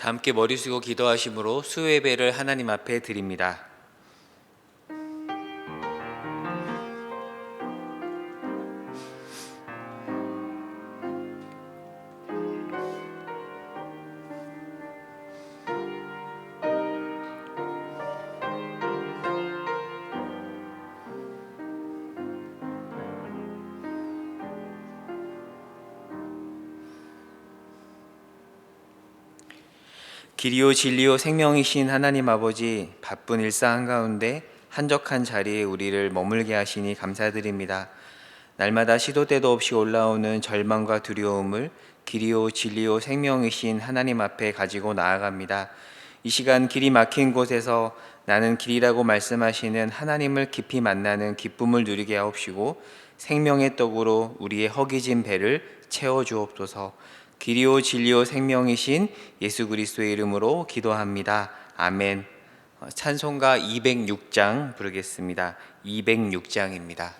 다 함께 머리 숙이고 기도하심으로 수요 예배를 하나님 앞에 드립니다. 길이요 진리요 생명이신 하나님 아버지, 바쁜 일상 한가운데 한적한 자리에 우리를 머물게 하시니 감사드립니다. 날마다 시도 때도 없이 올라오는 절망과 두려움을 길이요 진리요 생명이신 하나님 앞에 가지고 나아갑니다. 이 시간 길이 막힌 곳에서 나는 길이라고 말씀하시는 하나님을 깊이 만나는 기쁨을 누리게 하옵시고, 생명의 떡으로 우리의 허기진 배를 채워주옵소서. 길이요 진리요 생명이신 예수 그리스도의 이름으로 기도합니다. 아멘. 찬송가 206장 부르겠습니다. 206장입니다.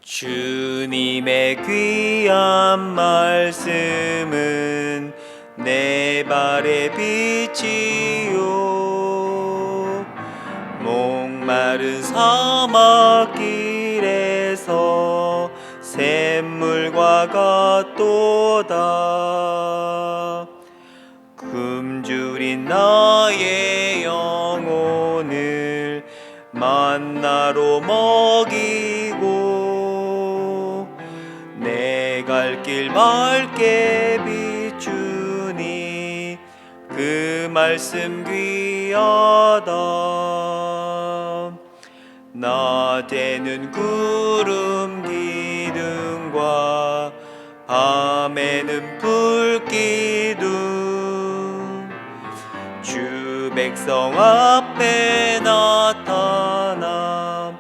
주님의 귀한 말씀은 내 발의 빛이요, 목마른 사막길에서 샘물과 같도다. 굶주린 나의 영혼을 만나로 먹이고, 내 갈 길 밝게 비추니 그 말씀 귀하다. 낮에는 구름 기둥과 밤에는 불기둥, 주 백성 앞에 나타나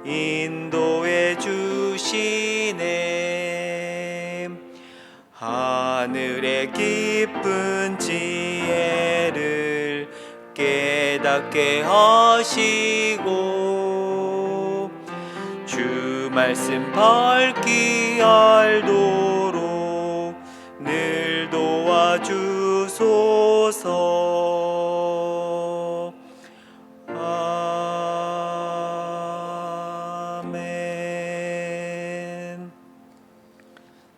인도해 주시네. 하늘의 깊은 지혜를 깨닫게 하시고, 주 말씀 밝히 알도록 늘 도와주소서. 아멘.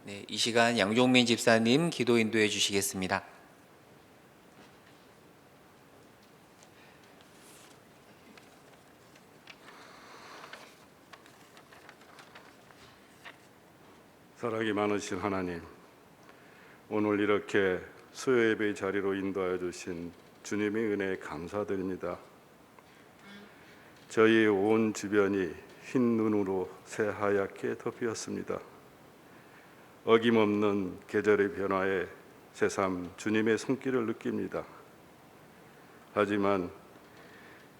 네, 이 시간 양종민 집사님 기도 인도해 주시겠습니다. 사랑이 많으신 하나님, 오늘 이렇게 수요 예배의 자리로 인도하여 주신 주님의 은혜에 감사드립니다. 저희 온 주변이 흰 눈으로 새하얗게 덮였습니다. 어김없는 계절의 변화에 새삼 주님의 손길을 느낍니다. 하지만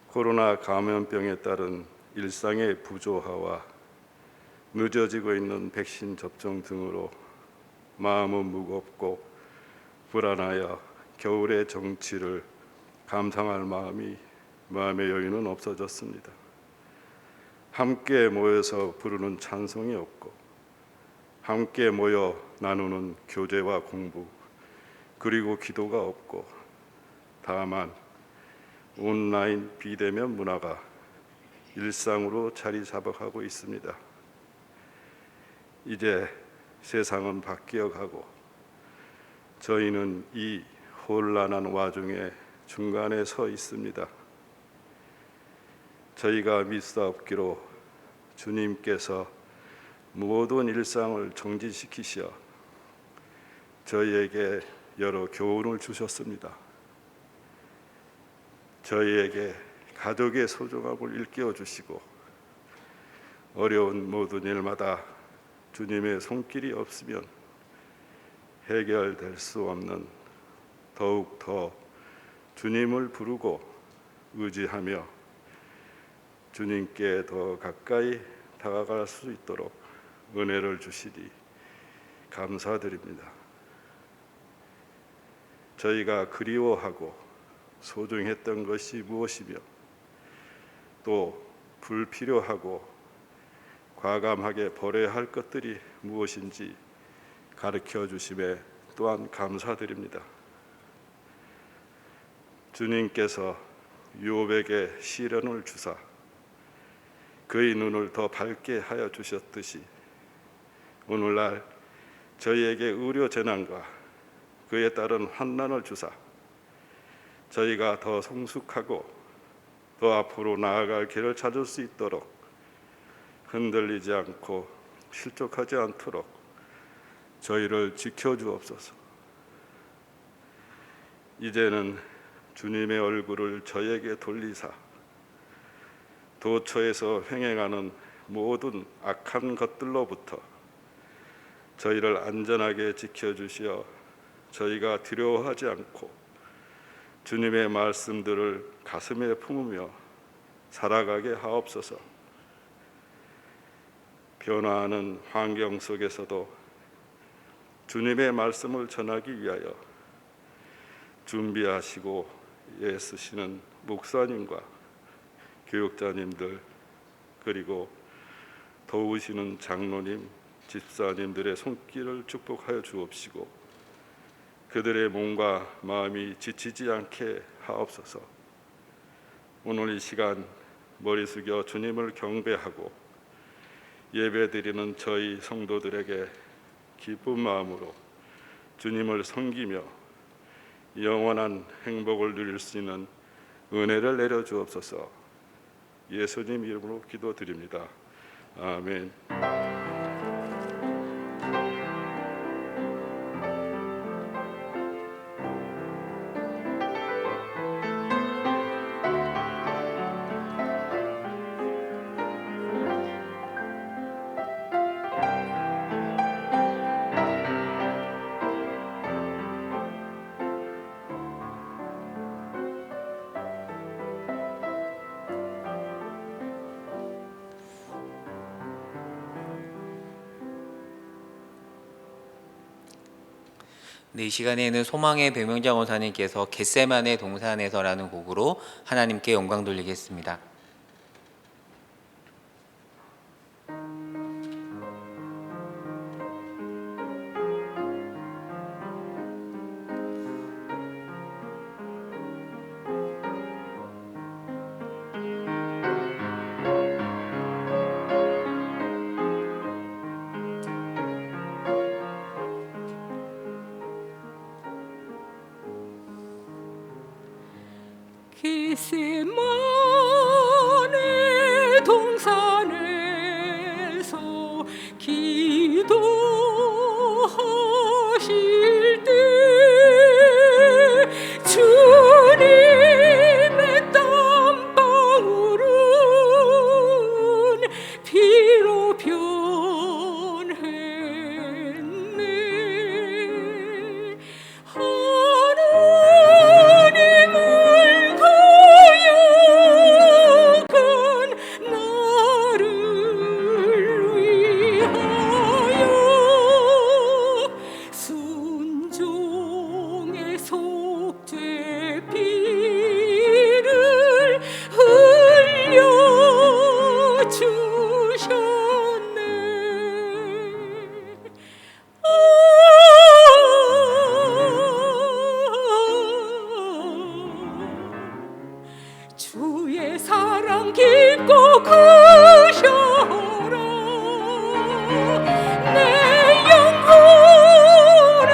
코로나 감염병에 따른 일상의 부조화와 늦어지고 있는 백신 접종 등으로 마음은 무겁고 불안하여 겨울의 정취를 감상할 마음의 여유는 없어졌습니다. 함께 모여서 부르는 찬송이 없고, 함께 모여 나누는 교제와 공부 그리고 기도가 없고, 다만 온라인 비대면 문화가 일상으로 자리 잡아가고 있습니다. 이제 세상은 바뀌어가고 저희는 이 혼란한 와중에 중간에 서 있습니다. 저희가 믿사옵기로 주님께서 모든 일상을 정지시키시어 저희에게 여러 교훈을 주셨습니다. 저희에게 가족의 소중함을 일깨워 주시고, 어려운 모든 일마다 주님의 손길이 없으면 해결될 수 없는, 더욱 더 주님을 부르고 의지하며 주님께 더 가까이 다가갈 수 있도록 은혜를 주시니 감사드립니다. 저희가 그리워하고 소중했던 것이 무엇이며 또 불필요하고 과감하게 버려야 할 것들이 무엇인지 가르쳐 주심에 또한 감사드립니다. 주님께서 욥에게 시련을 주사 그의 눈을 더 밝게 하여 주셨듯이 오늘날 저희에게 의료 재난과 그에 따른 환난을 주사 저희가 더 성숙하고 더 앞으로 나아갈 길을 찾을 수 있도록 흔들리지 않고 실족하지 않도록 저희를 지켜주옵소서. 이제는 주님의 얼굴을 저에게 돌리사 도처에서 횡행하는 모든 악한 것들로부터 저희를 안전하게 지켜주시어 저희가 두려워하지 않고 주님의 말씀들을 가슴에 품으며 살아가게 하옵소서. 변화하는 환경 속에서도 주님의 말씀을 전하기 위하여 준비하시고 애쓰시는 목사님과 교육자님들 그리고 도우시는 장로님, 집사님들의 손길을 축복하여 주옵시고 그들의 몸과 마음이 지치지 않게 하옵소서. 오늘 이 시간 머리 숙여 주님을 경배하고 예배드리는 저희 성도들에게 기쁜 마음으로 주님을 섬기며 영원한 행복을 누릴 수 있는 은혜를 내려 주옵소서. 예수님 이름으로 기도드립니다. 아멘. 네, 이 시간에는 소망의 백명장 원사님께서 겟세마네 동산에서라는 곡으로 하나님께 영광 돌리겠습니다. 겟세마네 동산에서 기도하실 때 주님의 땀방울은 피로 변했네. 하나님을 거역한 나를 위하여 순종의 속죄 피를 흘려 주셨네. 주의 사랑 깊고 크셔라. 내 영혼의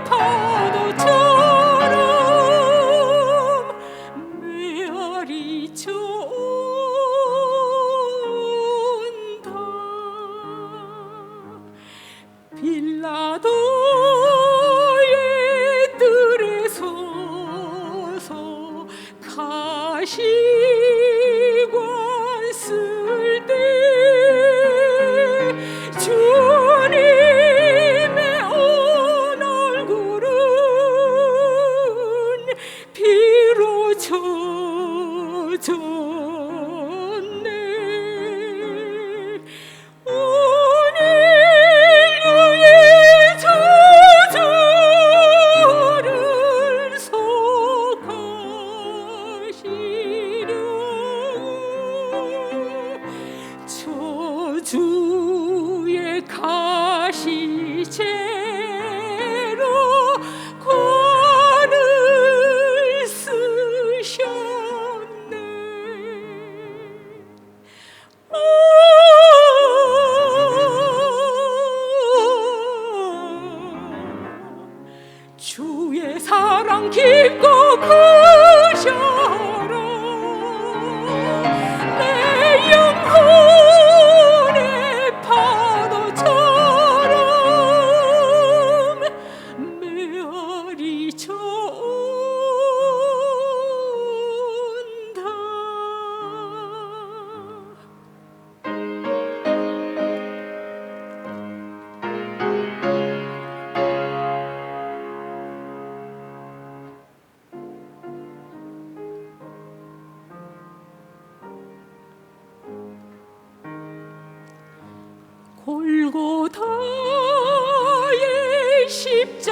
파도처럼 메아리 쳐온다. 빌라도의 뜰에 서서 가시관 쓰 주의 사랑 깊고 크셔라 내 영혼의 파도처럼 메아리 전다 골고다의 십자가에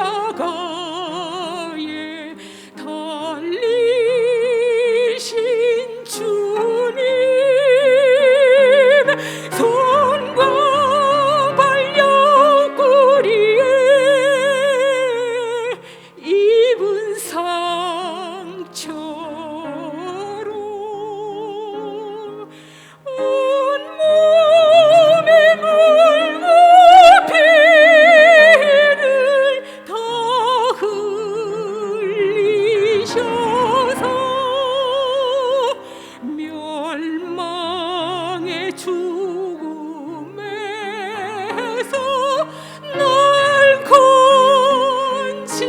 달리신 주님 손과 발 옆구리에 입은 상처로 온몸에 물고 피를 다 흘리셔서 멸망의 죽음에서 날 건지셨네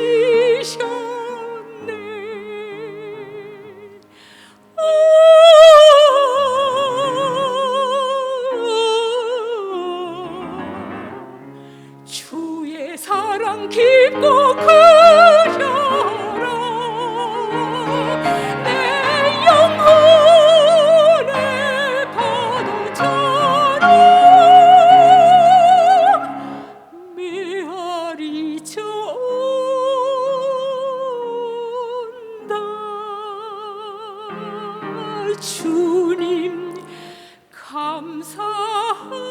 주의 사랑 깊고 크셔라 내 영혼의 파도처럼 메아리 전다 주님 감사합니다.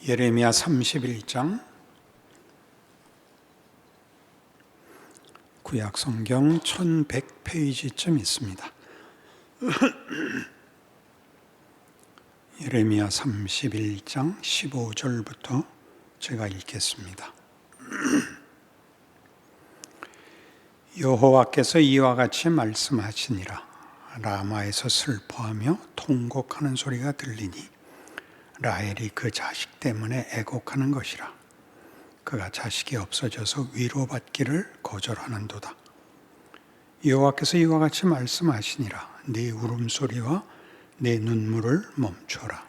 예레미야 31장 구약 성경 1100페이지쯤 있습니다. 예레미야 31장 15절부터 제가 읽겠습니다. 여호와께서 이와 같이 말씀하시니라. 라마에서 슬퍼하며 통곡하는 소리가 들리니 라헬이 그 자식 때문에 애곡하는 것이라. 그가 자식이 없어져서 위로받기를 거절하는도다. 여호와께서 이와 같이 말씀하시니라. 네 울음소리와 네 눈물을 멈춰라.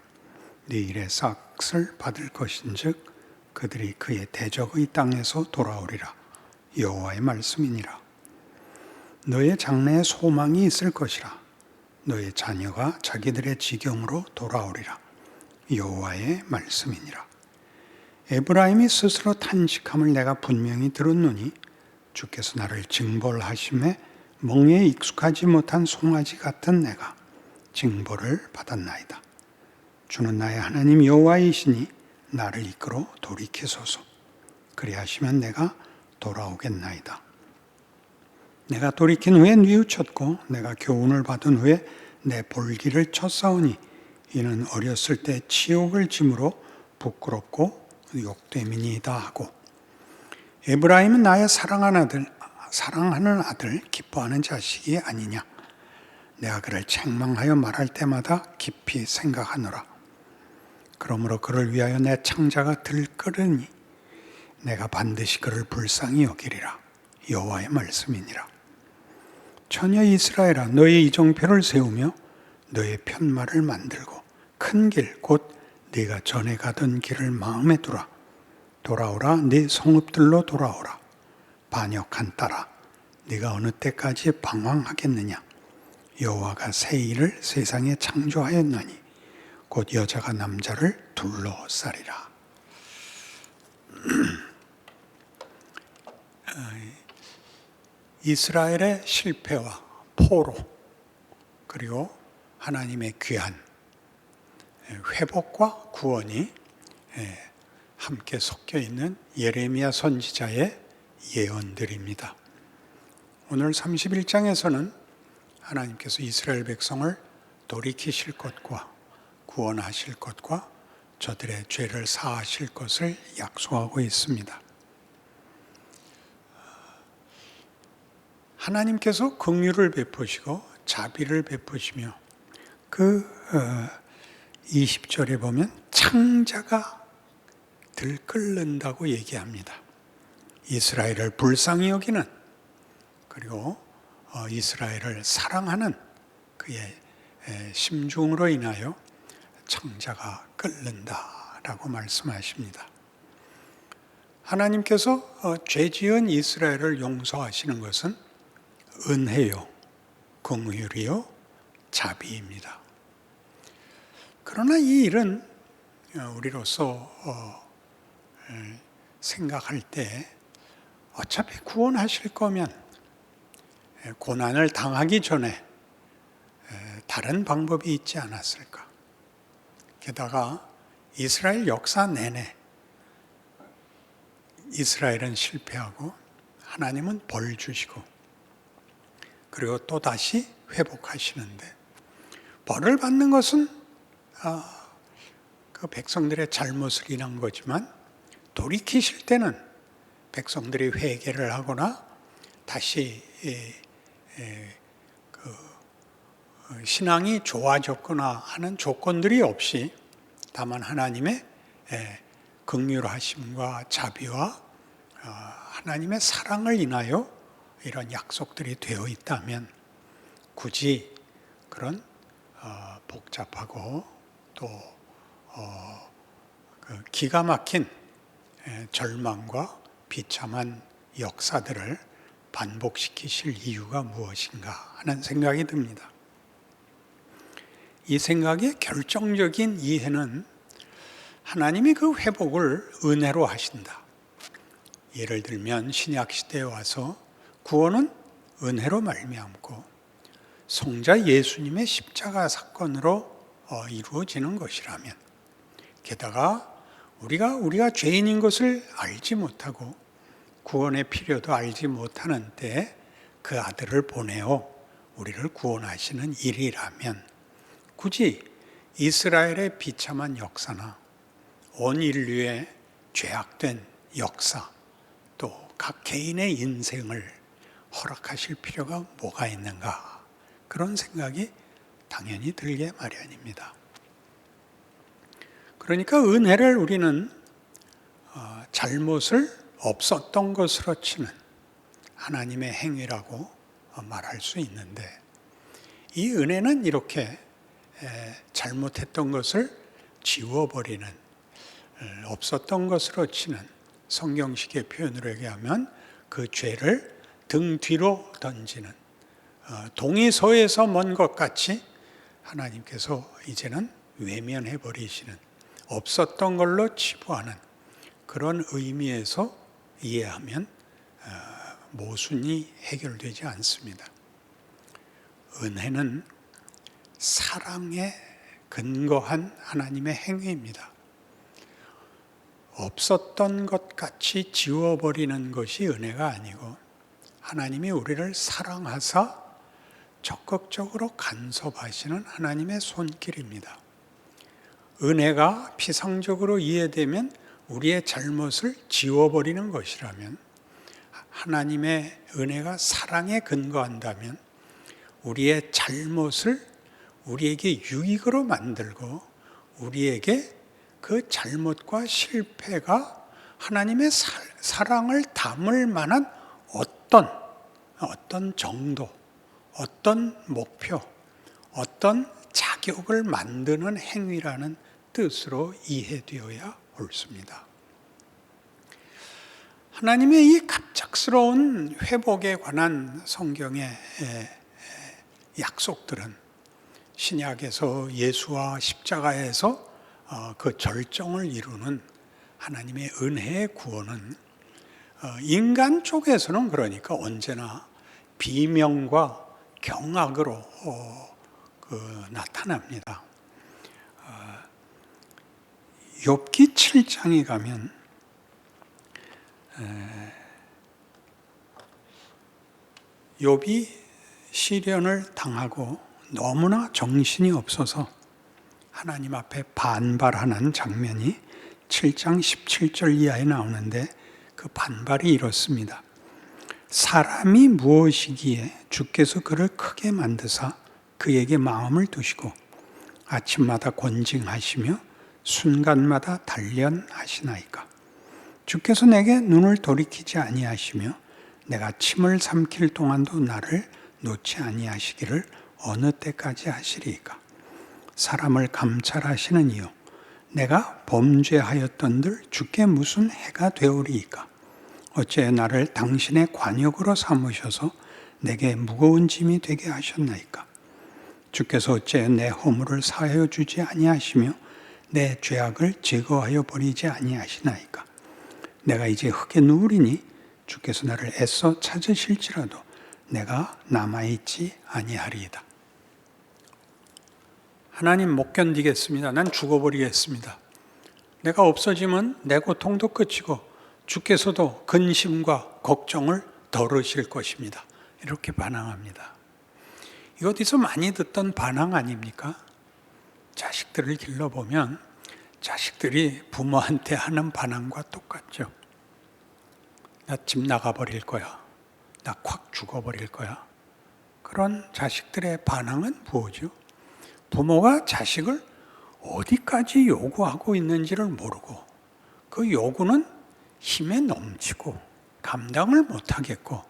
네 일의 싹을 받을 것인즉 그들이 그의 대적의 땅에서 돌아오리라. 여호와의 말씀이니라. 너의 장래에 소망이 있을 것이라. 너의 자녀가 자기들의 지경으로 돌아오리라. 여호와의 말씀이니라. 에브라임이 스스로 탄식함을 내가 분명히 들었노니 주께서 나를 징벌하심에 멍에에 익숙하지 못한 송아지 같은 내가 징벌을 받았나이다. 주는 나의 하나님 여호와이시니 나를 이끌어 돌이키소서. 그리하시면 내가 돌아오겠나이다. 내가 돌이킨 후에 뉘우쳤고 내가 교훈을 받은 후에 내 볼기를 쳤사오니 이는 어렸을 때 치욕을 짐으로 부끄럽고 욕됨이니이다 하고 에브라임은 나의 사랑하는 아들 기뻐하는 자식이 아니냐. 내가 그를 책망하여 말할 때마다 깊이 생각하노라. 그러므로 그를 위하여 내 창자가 들끓으니 내가 반드시 그를 불쌍히 여기리라. 여호와의 말씀이니라. 처녀 이스라엘아, 너의 이정표를 세우며 너의 편말을 만들고 큰 길 곧 네가 전에 가던 길을 마음에 두라. 돌아오라. 네 성읍들로 돌아오라. 반역한 딸아, 네가 어느 때까지 방황하겠느냐. 여호와가 새 일을 세상에 창조하였나니 곧 여자가 남자를 둘러싸리라. 이스라엘의 실패와 포로 그리고 하나님의 귀한 회복과 구원이 함께 섞여 있는 예레미야 선지자의 예언들입니다. 오늘 31장에서는 하나님께서 이스라엘 백성을 돌이키실 것과 구원하실 것과 저들의 죄를 사하실 것을 약속하고 있습니다. 하나님께서 긍휼을 베푸시고 자비를 베푸시며 그 20절에 보면 창자가 들끓는다고 얘기합니다. 이스라엘을 불쌍히 여기는, 그리고 이스라엘을 사랑하는 그의 심중으로 인하여 창자가 끓는다라고 말씀하십니다. 하나님께서 죄 지은 이스라엘을 용서하시는 것은 은혜요, 긍휼이요, 자비입니다. 그러나 이 일은 우리로서 생각할 때 어차피 구원하실 거면 고난을 당하기 전에 다른 방법이 있지 않았을까? 게다가 이스라엘 역사 내내 이스라엘은 실패하고 하나님은 벌 주시고 그리고 또 다시 회복하시는데, 벌을 받는 것은 그 백성들의 잘못을 인한 거지만 돌이키실 때는 백성들이 회개를 하거나 다시 신앙이 좋아졌거나 하는 조건들이 없이 다만 하나님의 긍휼하심과 자비와 하나님의 사랑을 인하여 이런 약속들이 되어 있다면 굳이 그런 복잡하고 또 기가 막힌 절망과 비참한 역사들을 반복시키실 이유가 무엇인가 하는 생각이 듭니다. 이 생각의 결정적인 이해는 하나님이 그 회복을 은혜로 하신다. 예를 들면 신약 시대에 와서 구원은 은혜로 말미암고 성자 예수님의 십자가 사건으로 이루어지는 것이라면, 게다가 우리가 죄인인 것을 알지 못하고 구원의 필요도 알지 못하는 때에 그 아들을 보내어 우리를 구원하시는 일이라면 굳이 이스라엘의 비참한 역사나 온 인류의 죄악된 역사, 또 각 개인의 인생을 허락하실 필요가 뭐가 있는가, 그런 생각이 당연히 들게 마련입니다. 그러니까 은혜를 우리는 잘못을 없었던 것으로 치는 하나님의 행위라고 말할 수 있는데, 이 은혜는 이렇게 잘못했던 것을 지워버리는, 없었던 것으로 치는, 성경식의 표현으로 얘기하면 그 죄를 등 뒤로 던지는, 동이서에서 먼 것 같이 하나님께서 이제는 외면해 버리시는, 없었던 걸로 치부하는 그런 의미에서 이해하면 모순이 해결되지 않습니다. 은혜는 사랑에 근거한 하나님의 행위입니다. 없었던 것 같이 지워버리는 것이 은혜가 아니고 하나님이 우리를 사랑하사 적극적으로 간섭하시는 하나님의 손길입니다. 은혜가 피상적으로 이해되면 우리의 잘못을 지워버리는 것이라면, 하나님의 은혜가 사랑에 근거한다면 우리의 잘못을 우리에게 유익으로 만들고 우리에게 그 잘못과 실패가 하나님의 사랑을 담을 만한 어떤 정도, 어떤 목표, 어떤 자격을 만드는 행위라는 뜻으로 이해되어야 옳습니다. 하나님의 이 갑작스러운 회복에 관한 성경의 약속들은 신약에서 예수와 십자가에서 그 절정을 이루는 하나님의 은혜의 구원은 인간 쪽에서는 그러니까 언제나 비명과 경악으로 나타납니다. 욥기 7장에 가면 욥이 시련을 당하고 너무나 정신이 없어서 하나님 앞에 반발하는 장면이 7장 17절 이하에 나오는데 그 반발이 이렇습니다. 사람이 무엇이기에 주께서 그를 크게 만드사 그에게 마음을 두시고 아침마다 권징하시며 순간마다 단련하시나이까. 주께서 내게 눈을 돌이키지 아니하시며 내가 침을 삼킬 동안도 나를 놓지 아니하시기를 어느 때까지 하시리이까. 사람을 감찰하시는 이요 내가 범죄하였던들 주께 무슨 해가 되오리이까. 어째 나를 당신의 관역으로 삼으셔서 내게 무거운 짐이 되게 하셨나이까. 주께서 어째 내 허물을 사하여 주지 아니하시며 내 죄악을 제거하여 버리지 아니하시나이까. 내가 이제 흙에 누우리니 주께서 나를 애써 찾으실지라도 내가 남아있지 아니하리이다. 하나님 못 견디겠습니다. 난 죽어버리겠습니다. 내가 없어지면 내 고통도 끝이고 주께서도 근심과 걱정을 덜으실 것입니다. 이렇게 반항합니다. 이 어디서 많이 듣던 반항 아닙니까? 자식들을 길러보면 자식들이 부모한테 하는 반항과 똑같죠. 나 집 나가버릴 거야. 나 콱 죽어버릴 거야. 그런 자식들의 반항은 뭐죠? 부모가 자식을 어디까지 요구하고 있는지를 모르고 그 요구는 힘에 넘치고 감당을 못하겠고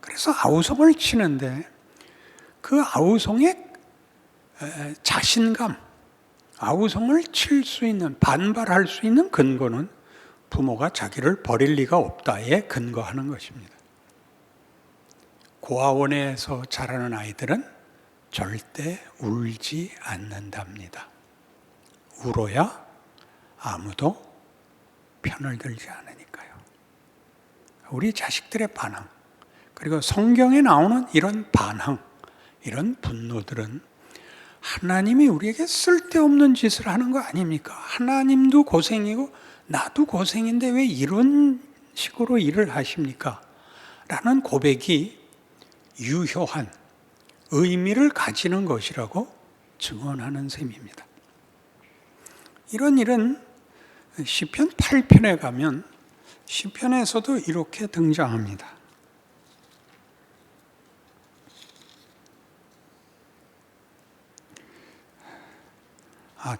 그래서 아우성을 치는데 그 아우성의 자신감, 아우성을 칠 수 있는, 반발할 수 있는 근거는 부모가 자기를 버릴 리가 없다에 근거하는 것입니다. 고아원에서 자라는 아이들은 절대 울지 않는답니다. 울어야 아무도 편을 들지 않으니까요. 우리 자식들의 반항, 그리고 성경에 나오는 이런 반항, 이런 분노들은 하나님이 우리에게 쓸데없는 짓을 하는 거 아닙니까? 하나님도 고생이고 나도 고생인데 왜 이런 식으로 일을 하십니까? 라는 고백이 유효한 의미를 가지는 것이라고 증언하는 셈입니다. 이런 일은 시편 8편에 가면 시편에서도 이렇게 등장합니다.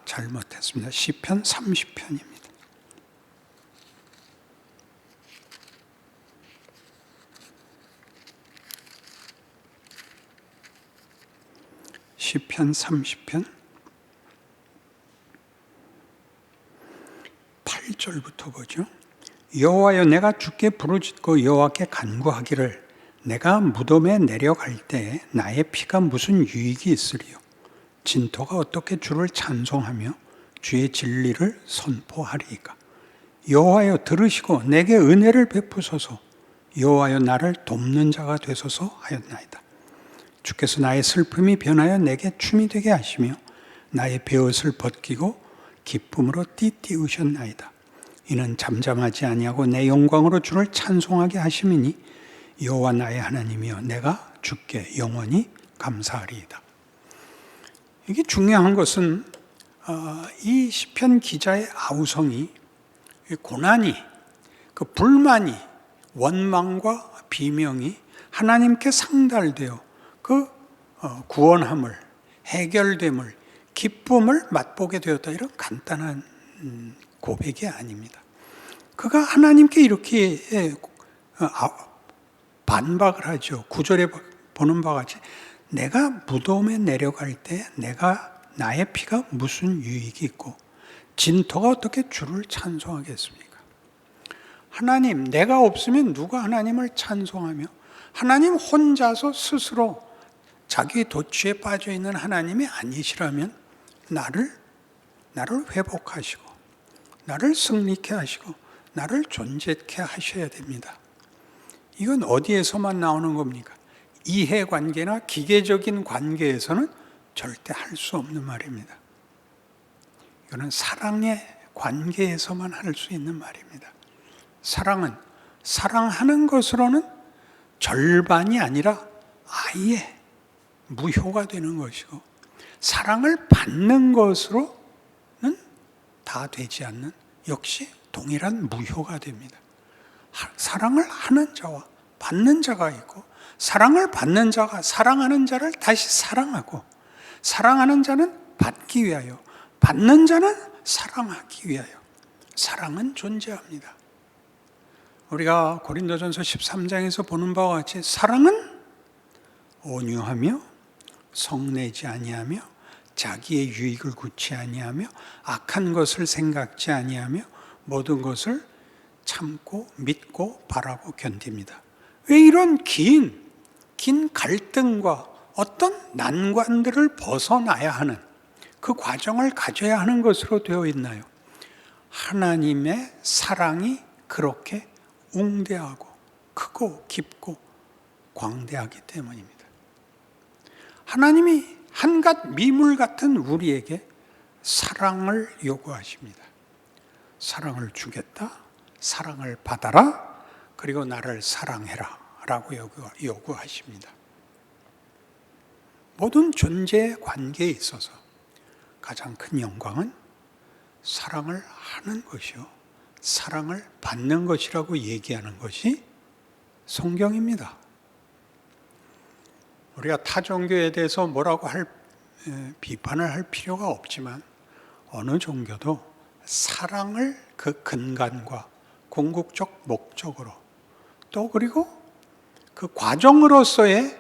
잘못했습니다. 시편 30편입니다. 시편 30편 8절부터 보죠. 여호와여 내가 주께 부르짖고 여호와께 간구하기를 내가 무덤에 내려갈 때 나의 피가 무슨 유익이 있으리요. 진토가 어떻게 주를 찬송하며 주의 진리를 선포하리이까. 여호와여 들으시고 내게 은혜를 베푸소서. 여호와여 나를 돕는 자가 되소서 하였나이다. 주께서 나의 슬픔이 변하여 내게 춤이 되게 하시며 나의 베옷을 벗기고 기쁨으로 띠띠우셨나이다. 이는 잠잠하지 아니하고 내 영광으로 주를 찬송하게 하심이니 여호와 나의 하나님이여 내가 주께 영원히 감사하리이다. 이게 중요한 것은 이 시편 기자의 아우성이 고난이, 그 불만이, 원망과 비명이 하나님께 상달되어 그 구원함을, 해결됨을, 기쁨을 맛보게 되었다. 이런 간단한 고백이 아닙니다. 그가 하나님께 이렇게 반박을 하죠. 9절에 보는 바와 같이 내가 무덤에 내려갈 때 나의 피가 무슨 유익이 있고 진토가 어떻게 주를 찬송하겠습니까? 하나님, 내가 없으면 누가 하나님을 찬송하며 하나님 혼자서 스스로 자기 도취에 빠져 있는 하나님이 아니시라면 나를 회복하시고 나를 승리케 하시고 나를 존재케 하셔야 됩니다. 이건 어디에서만 나오는 겁니까? 이해관계나 기계적인 관계에서는 절대 할 수 없는 말입니다. 이거는 사랑의 관계에서만 할 수 있는 말입니다. 사랑은 사랑하는 것으로는 절반이 아니라 아예 무효가 되는 것이고, 사랑을 받는 것으로는 다 되지 않는, 역시 동일한 무효가 됩니다. 사랑을 하는 자와 받는 자가 있고, 사랑을 받는 자가 사랑하는 자를 다시 사랑하고, 사랑하는 자는 받기 위하여, 받는 자는 사랑하기 위하여 사랑은 존재합니다. 우리가 고린도전서 13장에서 보는 바와 같이 사랑은 온유하며 성내지 아니하며 자기의 유익을 굳이 아니하며 악한 것을 생각지 아니하며 모든 것을 참고 믿고 바라고 견딥니다. 왜 이런 긴 갈등과 어떤 난관들을 벗어나야 하는 그 과정을 가져야 하는 것으로 되어 있나요? 하나님의 사랑이 그렇게 웅대하고 크고 깊고 광대하기 때문입니다. 하나님이 한갓 미물 같은 우리에게 사랑을 요구하십니다. 사랑을 주겠다, 사랑을 받아라, 그리고 나를 사랑해라 라고 요구하십니다. 모든 존재의 관계에 있어서 가장 큰 영광은 사랑을 하는 것이요, 사랑을 받는 것이라고 얘기하는 것이 성경입니다. 우리가 타 종교에 대해서 뭐라고 비판을 할 필요가 없지만, 어느 종교도 사랑을 그 근간과 궁극적 목적으로, 또 그리고 그 과정으로서의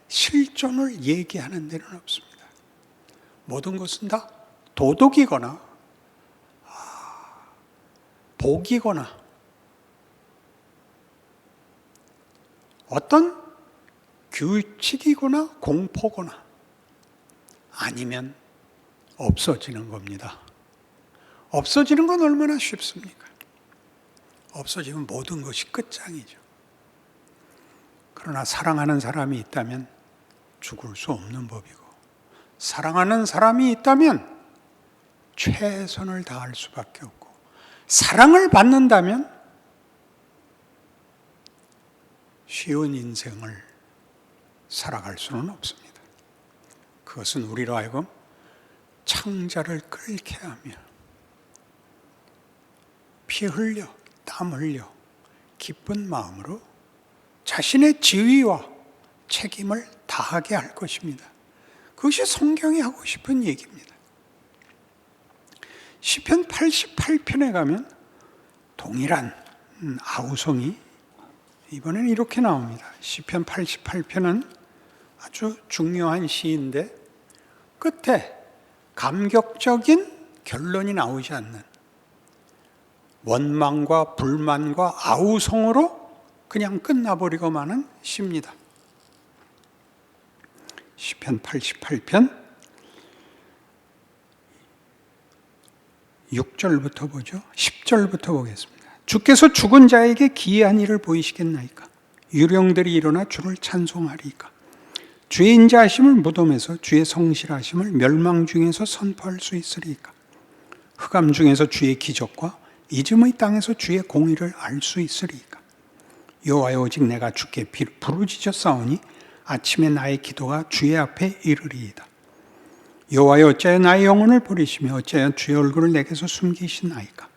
실존을 얘기하는 데는 없습니다. 모든 것은 다 도덕이거나 복이거나 어떤 규칙이거나 공포거나 아니면 없어지는 겁니다. 없어지는 건 얼마나 쉽습니까? 없어지면 모든 것이 끝장이죠. 그러나 사랑하는 사람이 있다면 죽을 수 없는 법이고, 사랑하는 사람이 있다면 최선을 다할 수밖에 없고, 사랑을 받는다면 쉬운 인생을 살아갈 수는 없습니다. 그것은 우리로 하여금 창자를 끓게 하며 피 흘려 땀 흘려 기쁜 마음으로 자신의 지위와 책임을 다하게 할 것입니다. 그것이 성경이 하고 싶은 얘기입니다. 시편 88편에 가면 동일한 아우성이 이번에는 이렇게 나옵니다. 시편 88편은 아주 중요한 시인데 끝에 감격적인 결론이 나오지 않는 원망과 불만과 아우성으로 그냥 끝나버리고 마는 시입니다. 시편 88편 6절부터 보죠. 10절부터 보겠습니다. 주께서 죽은 자에게 기이한 일을 보이시겠나이까? 유령들이 일어나 주를 찬송하리이까? 주의 인자하심을 무덤에서, 주의 성실하심을 멸망 중에서 선포할 수 있으리이까? 흑암 중에서 주의 기적과 이즘의 땅에서 주의 공의를 알 수 있으리이까? 여호와여, 오직 내가 주께 부르짖어 싸우니 아침에 나의 기도가 주의 앞에 이르리이다. 여호와여, 어찌하여 나의 영혼을 버리시며 어찌하여 주의 얼굴을 내게서 숨기시나이까?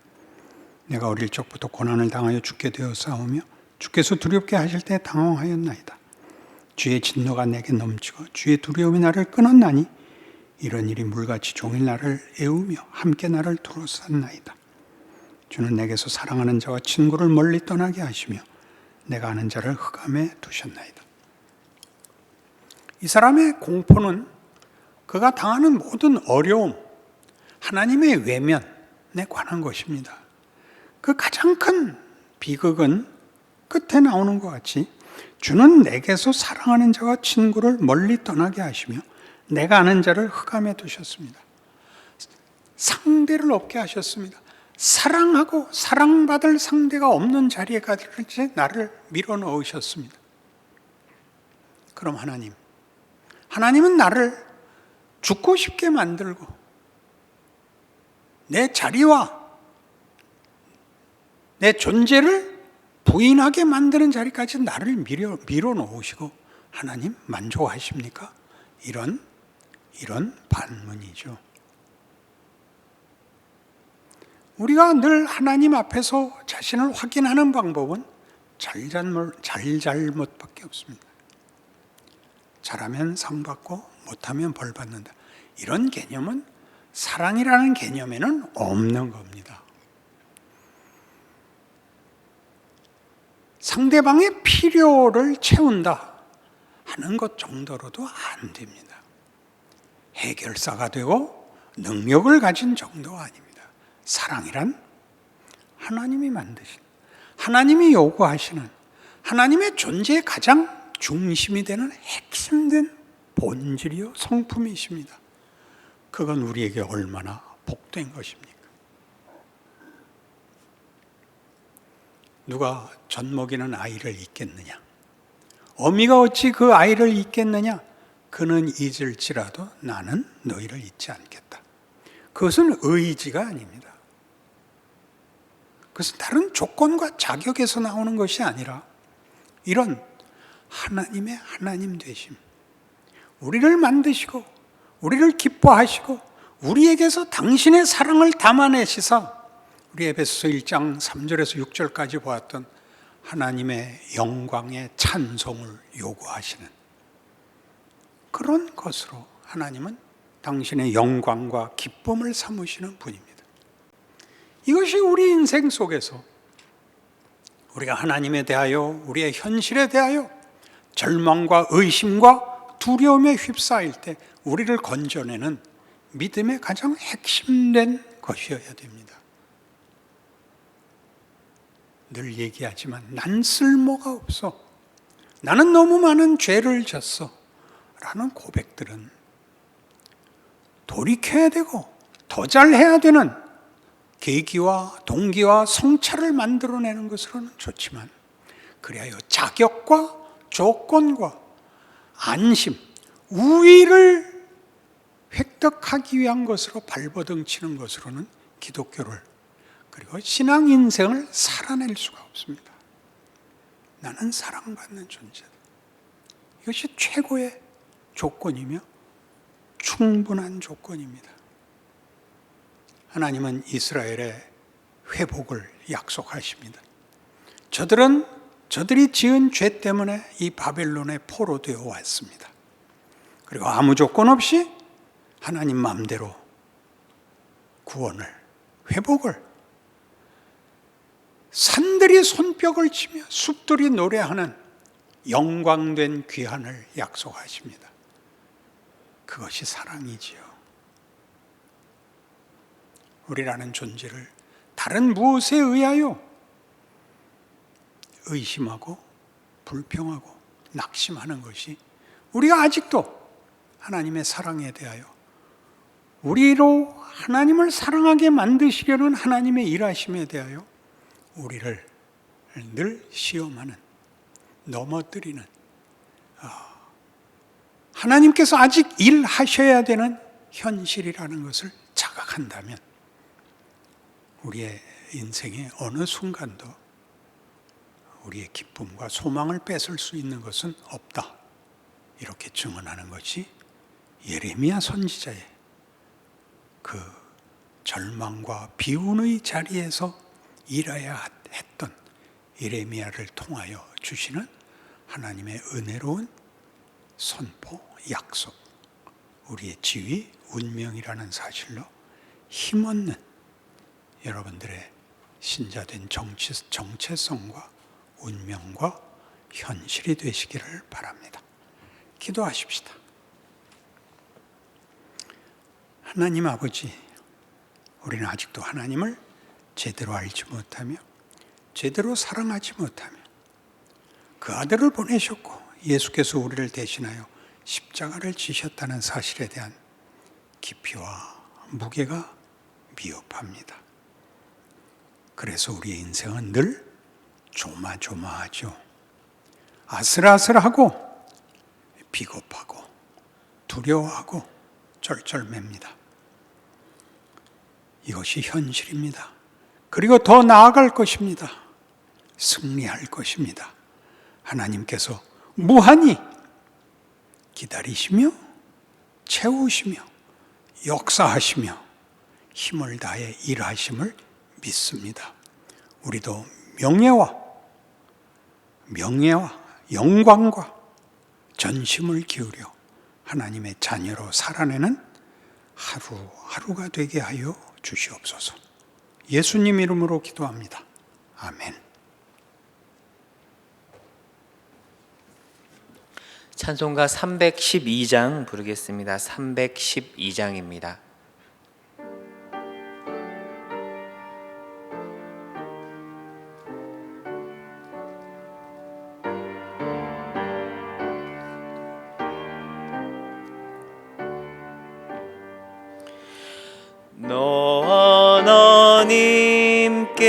내가 어릴 적부터 고난을 당하여 죽게 되어 싸우며 주께서 두렵게 하실 때 당황하였나이다. 주의 진노가 내게 넘치고 주의 두려움이 나를 끊었나니 이런 일이 물같이 종일 나를 애우며 함께 나를 둘러쌌나이다. 주는 내게서 사랑하는 자와 친구를 멀리 떠나게 하시며 내가 아는 자를 흑암에 두셨나이다. 이 사람의 공포는 그가 당하는 모든 어려움, 하나님의 외면에 관한 것입니다. 그 가장 큰 비극은 끝에 나오는 것 같이 주는 내게서 사랑하는 자와 친구를 멀리 떠나게 하시며 내가 아는 자를 흑암에 두셨습니다. 상대를 없게 하셨습니다. 사랑하고 사랑받을 상대가 없는 자리에까지 나를 밀어넣으셨습니다. 그럼 하나님은 나를 죽고 싶게 만들고 내 자리와 내 존재를 부인하게 만드는 자리까지 나를 밀어놓으시고 하나님 만족하십니까? 이런 반문이죠. 우리가 늘 하나님 앞에서 자신을 확인하는 방법은 잘잘못밖에 없습니다. 잘하면 상 받고 못하면 벌 받는다. 이런 개념은 사랑이라는 개념에는 없는 겁니다. 상대방의 필요를 채운다 하는 것 정도로도 안 됩니다. 해결사가 되고 능력을 가진 정도가 아닙니다. 사랑이란 하나님이 만드신, 하나님이 요구하시는, 하나님의 존재의 가장 중심이 되는 핵심된 본질이요 성품이십니다. 그건 우리에게 얼마나 복된 것입니까? 누가 젖먹이는 아이를 잊겠느냐? 어미가 어찌 그 아이를 잊겠느냐? 그는 잊을지라도 나는 너희를 잊지 않겠다. 그것은 의지가 아닙니다. 그것은 다른 조건과 자격에서 나오는 것이 아니라 이런 하나님의 하나님 되심, 우리를 만드시고 우리를 기뻐하시고 우리에게서 당신의 사랑을 담아내시사 우리 에베소서 1장 3절에서 6절까지 보았던 하나님의 영광의 찬송을 요구하시는 그런 것으로 하나님은 당신의 영광과 기쁨을 삼으시는 분입니다. 이것이 우리 인생 속에서 우리가 하나님에 대하여, 우리의 현실에 대하여 절망과 의심과 두려움에 휩싸일 때 우리를 건져내는 믿음의 가장 핵심된 것이어야 됩니다. 늘 얘기하지만 난 쓸모가 없어, 나는 너무 많은 죄를 졌어 라는 고백들은 돌이켜야 되고 더 잘해야 되는 계기와 동기와 성찰을 만들어내는 것으로는 좋지만, 그리하여 자격과 조건과 안심, 우위를 획득하기 위한 것으로 발버둥 치는 것으로는 기독교를, 그리고 신앙 인생을 살아낼 수가 없습니다. 나는 사랑받는 존재다. 이것이 최고의 조건이며 충분한 조건입니다. 하나님은 이스라엘의 회복을 약속하십니다. 저들이 지은 죄 때문에 이 바벨론의 포로 되어 왔습니다. 그리고 아무 조건 없이 하나님 마음대로 구원을, 회복을, 산들이 손뼉을 치며 숲들이 노래하는 영광된 귀환을 약속하십니다. 그것이 사랑이지요. 우리라는 존재를 다른 무엇에 의하여 의심하고 불평하고 낙심하는 것이, 우리가 아직도 하나님의 사랑에 대하여 우리로 하나님을 사랑하게 만드시려는 하나님의 일하심에 대하여 우리를 늘 시험하는, 넘어뜨리는, 하나님께서 아직 일하셔야 되는 현실이라는 것을 자각한다면 우리의 인생의 어느 순간도 우리의 기쁨과 소망을 뺏을 수 있는 것은 없다. 이렇게 증언하는 것이 예레미야 선지자의 그 절망과 비운의 자리에서 일해야 했던 예레미야를 통하여 주시는 하나님의 은혜로운 선포, 약속, 우리의 지위, 운명이라는 사실로 힘없는 여러분들의 신자된 정체성과 운명과 현실이 되시기를 바랍니다. 기도하십시다. 하나님 아버지, 우리는 아직도 하나님을 제대로 알지 못하며 제대로 사랑하지 못하며 그 아들을 보내셨고 예수께서 우리를 대신하여 십자가를 지셨다는 사실에 대한 깊이와 무게가 미흡합니다. 그래서 우리의 인생은 늘 조마조마하죠. 아슬아슬하고 비겁하고 두려워하고 쩔쩔맵니다. 이것이 현실입니다. 그리고 더 나아갈 것입니다. 승리할 것입니다. 하나님께서 무한히 기다리시며 채우시며 역사하시며 힘을 다해 일하심을 믿습니다. 우리도 명예와 영광과 전심을 기울여 하나님의 자녀로 살아내는 하루하루가 되게 하여 주시옵소서. 예수님 이름으로 기도합니다. 아멘. 찬송가 312장 부르겠습니다. 312장입니다. 너 하나님께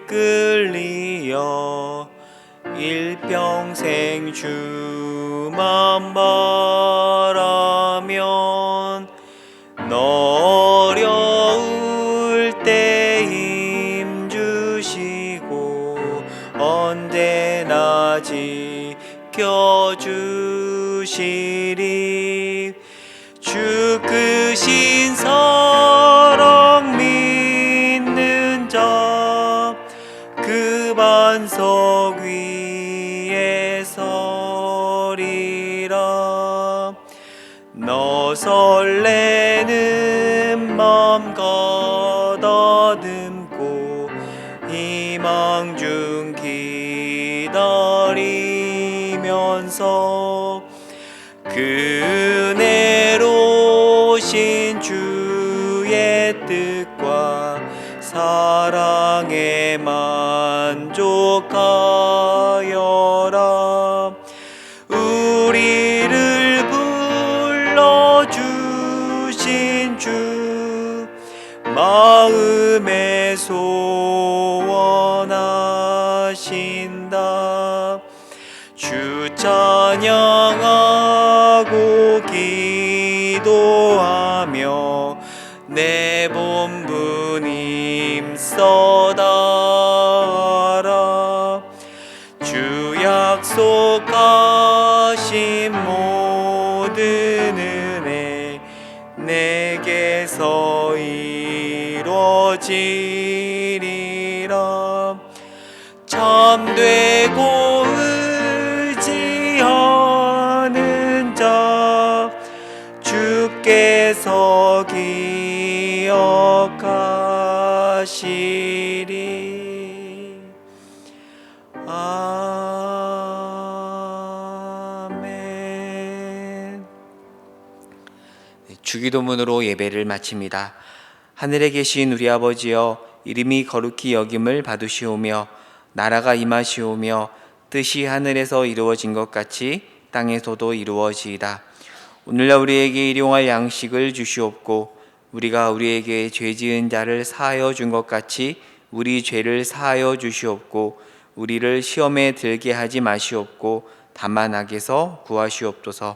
이끌리어 일평생 주만 바라면 너 어려울 때 힘 주시고 언제나 지켜주시리. 주 크신 사랑 믿는 자 그 반석 위에 서리라. 너 설레는 맘 가다듬고 희망 중 기다리면서 그 은혜로 신 주의 뜻과 사랑에 만족하여라. 우리를 불러주신 주 마음에 소원하신다. 주 찬양하고 기도하며 내 본분 힘써다라. 주 약속하신 모든 은혜 내게서 이루어지리라. 참되고 의지하는 자 주께서 기억하시리. 아멘. 주기도문으로 예배를 마칩니다. 하늘에 계신 우리 아버지여, 이름이 거룩히 여김을 받으시오며 나라가 임하시오며 뜻이 하늘에서 이루어진 것 같이 땅에서도 이루어지이다. 오늘날 우리에게 일용할 양식을 주시옵고 우리가 우리에게 죄 지은 자를 사하여 준 것 같이 우리 죄를 사하여 주시옵고 우리를 시험에 들게 하지 마시옵고 다만 악에서 구하시옵소서.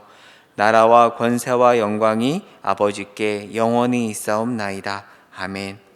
나라와 권세와 영광이 아버지께 영원히 있사옵나이다. 아멘.